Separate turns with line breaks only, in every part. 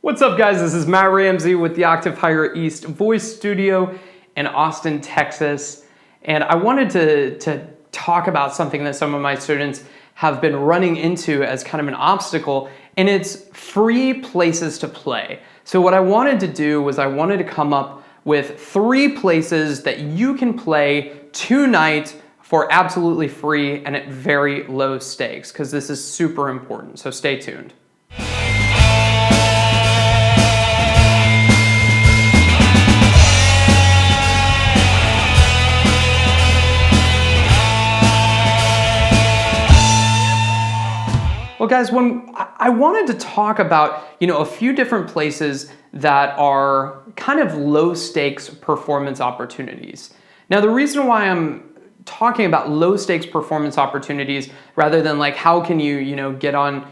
What's up, guys? This is Matt Ramsey with the Octave Higher East Voice Studio in Austin, Texas. And I wanted to talk about something that some of my students have been running into as kind of an obstacle, and it's free places to play. So what I wanted to do was I wanted to come up with 3 places that you can play tonight for absolutely free and at very low stakes, because this is super important. So stay tuned. Well, guys, when I wanted to talk about, a few different places that are kind of low stakes performance opportunities. Now, the reason why I'm talking about low stakes performance opportunities rather than like how can you, get on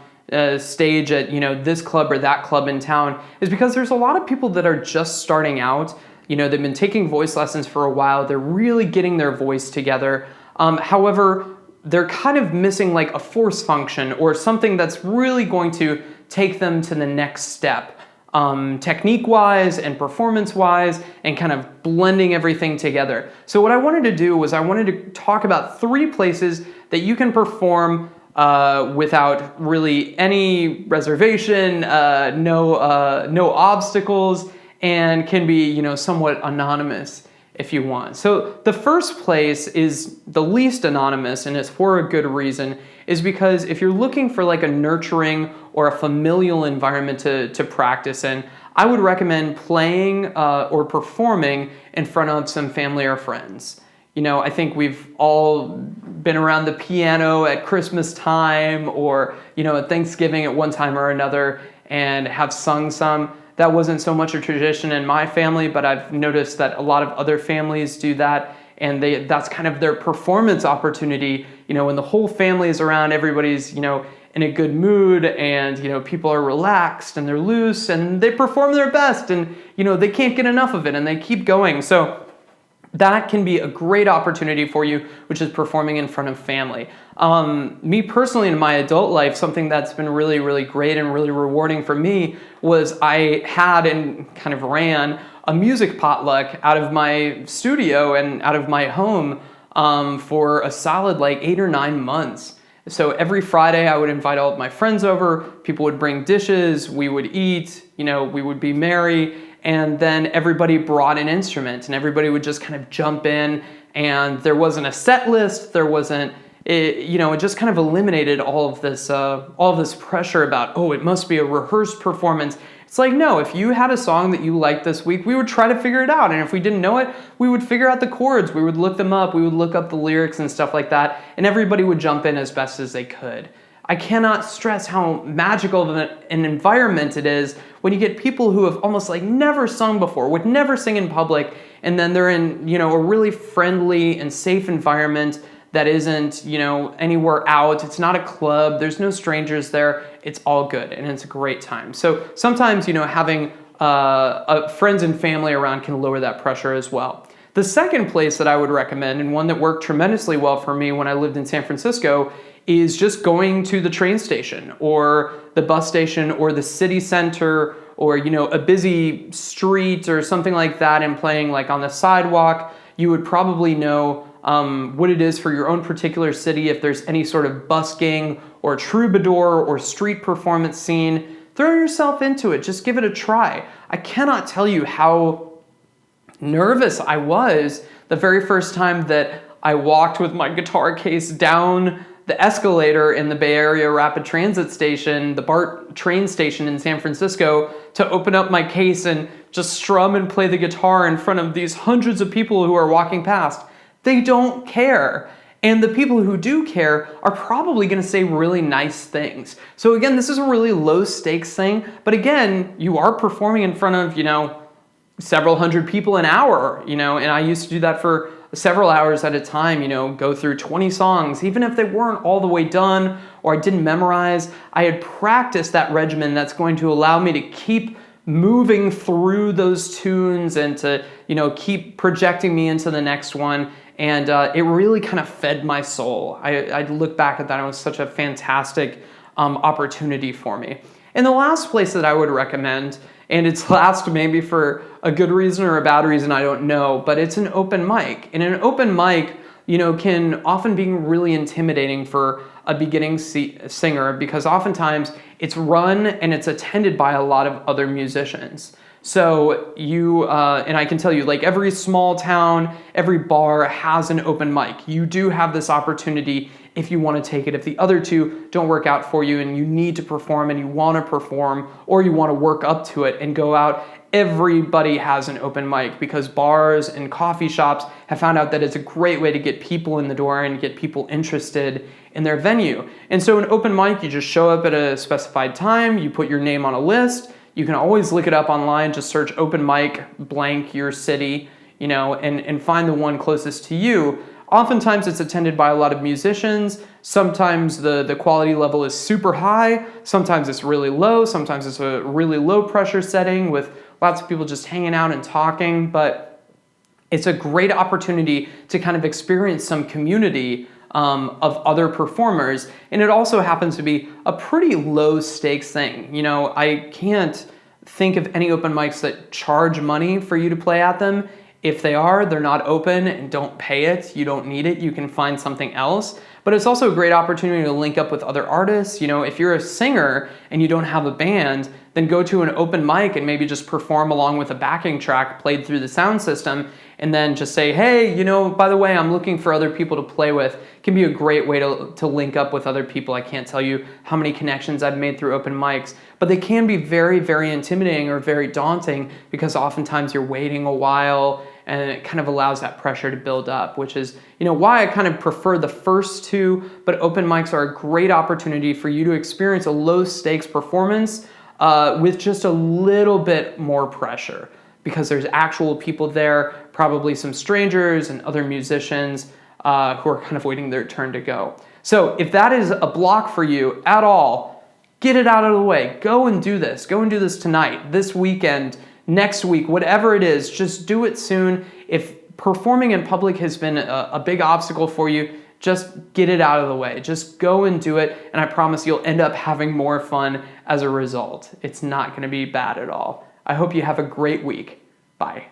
stage at, this club or that club in town is because there's a lot of people that are just starting out. They've been taking voice lessons for a while. They're really getting their voice together. However, they're kind of missing like a force function or something that's really going to take them to the next step, technique-wise and performance-wise, and kind of blending everything together. So what I wanted to do was I wanted to talk about 3 places that you can perform without really any reservation, no obstacles, and can be somewhat anonymous if you want. So the first place is the least anonymous, and it's for a good reason, is because if you're looking for like a nurturing or a familial environment to practice in, I would recommend playing or performing in front of some family or friends. I think we've all been around the piano at Christmas time or, at Thanksgiving at one time or another and have sung some. That wasn't so much a tradition in my family, but I've noticed that a lot of other families do that, and that's kind of their performance opportunity. When the whole family is around, everybody's, in a good mood, and, people are relaxed and they're loose and they perform their best, and, they can't get enough of it and they keep going. So that can be a great opportunity for you, which is performing in front of family. Me personally, in my adult life, something that's been really, really great and really rewarding for me was I had and kind of ran a music potluck out of my studio and out of my home for a solid like 8 or 9 months. So every Friday I would invite all of my friends over, people would bring dishes, we would eat, we would be merry, and then everybody brought an instrument and everybody would just kind of jump in, and there wasn't a set list, there wasn't, it just kind of eliminated all of this pressure about, oh, it must be a rehearsed performance. It's like, no, if you had a song that you liked this week, we would try to figure it out. And if we didn't know it, we would figure out the chords, we would look them up, we would look up the lyrics and stuff like that, and everybody would jump in as best as they could. I cannot stress how magical of an environment it is when you get people who have almost like never sung before, would never sing in public, and then they're in, a really friendly and safe environment that isn't, anywhere out. It's not a club. There's no strangers there. It's all good, and it's a great time. So sometimes, having friends and family around can lower that pressure as well. The second place that I would recommend, and one that worked tremendously well for me when I lived in San Francisco, is just going to the train station or the bus station or the city center or, a busy street or something like that, and playing like on the sidewalk. You would probably know what it is for your own particular city. If there's any sort of busking or troubadour or street performance scene, throw yourself into it. Just give it a try. I cannot tell you how nervous I was the very first time that I walked with my guitar case down the escalator in the Bay Area Rapid Transit Station, the BART train station in San Francisco, to open up my case and just strum and play the guitar in front of these hundreds of people who are walking past. They don't care. And the people who do care are probably going to say really nice things. So again, this is a really low stakes thing, but again, you are performing in front of, several hundred people an hour, and I used to do that for several hours at a time, go through 20 songs, even if they weren't all the way done or I didn't memorize. I had practiced that regimen that's going to allow me to keep moving through those tunes and to, keep projecting me into the next one. And it really kind of fed my soul. I look back at that, and it was such a fantastic opportunity for me. And the last place that I would recommend, and it's last maybe for a good reason or a bad reason, I don't know, but it's an open mic. And an open mic, can often be really intimidating for a beginning singer because oftentimes it's run and it's attended by a lot of other musicians. So and I can tell you, like every small town, every bar has an open mic. You do have this opportunity if you want to take it. If the other two don't work out for you and you need to perform and you want to perform or you want to work up to it and go out, everybody has an open mic because bars and coffee shops have found out that it's a great way to get people in the door and get people interested in their venue. And so an open mic, you just show up at a specified time, you put your name on a list. You can always look it up online, just search open mic blank your city, and find the one closest to you. Oftentimes it's attended by a lot of musicians. Sometimes the quality level is super high. Sometimes it's really low. Sometimes it's a really low pressure setting with lots of people just hanging out and talking. But it's a great opportunity to kind of experience some community of other performers, and it also happens to be a pretty low stakes thing. I can't think of any open mics that charge money for you to play at them. If they are, they're not open and don't pay it. You don't need it. You can find something else. But it's also a great opportunity to link up with other artists. If you're a singer and you don't have a band, then go to an open mic and maybe just perform along with a backing track played through the sound system, and then just say, hey, by the way, I'm looking for other people to play with. It can be a great way to link up with other people. I can't tell you how many connections I've made through open mics, but they can be very, very intimidating or very daunting because oftentimes you're waiting a while and it kind of allows that pressure to build up, which is why I kind of prefer the first two, but open mics are a great opportunity for you to experience a low stakes performance with just a little bit more pressure because there's actual people there, probably some strangers and other musicians who are kind of waiting their turn to go. So if that is a block for you at all, get it out of the way. Go and do this. Go and do this tonight, this weekend, next week, whatever it is, just do it soon. If performing in public has been a big obstacle for you, just get it out of the way. Just go and do it, and I promise you'll end up having more fun as a result. It's not going to be bad at all. I hope you have a great week. Bye.